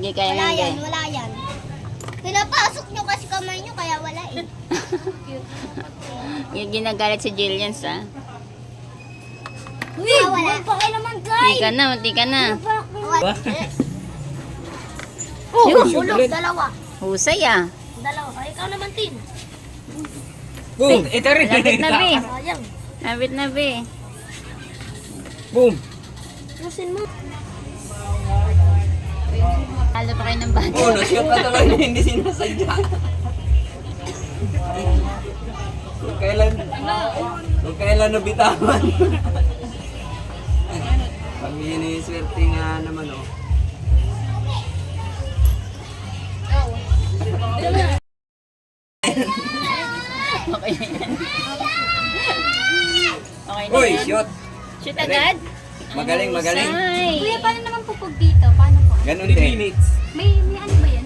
Hindi kaya Wala nga yan, wala yan. Pinapasok nyo kasi kamay nyo, kaya wala eh. Yung ginagalit si Jillians, ha? Uy, wala pa kayo naman, guys. Hindi ka na. Wala. Oh, ulog, dalawa. Husay, ah. Dalawa. Ay, ikaw naman, Tin. Boom! Ito rin. Lapit na, be. Sayang. Lapit na, be. Boom! Lusin mo. Halo pa kayo ng bata. Oh, na-shoot pa naman na hindi sinasadya. Kung kailan nabitawan. Pag iniswerte nga naman, oh. Okay na yan. Okay na Uy, yan. shoot! Shoot agad? Magaling, magaling. Husay. Kuya, paano naman pupog dito? Paano po? Ganun din. May ano ba yan?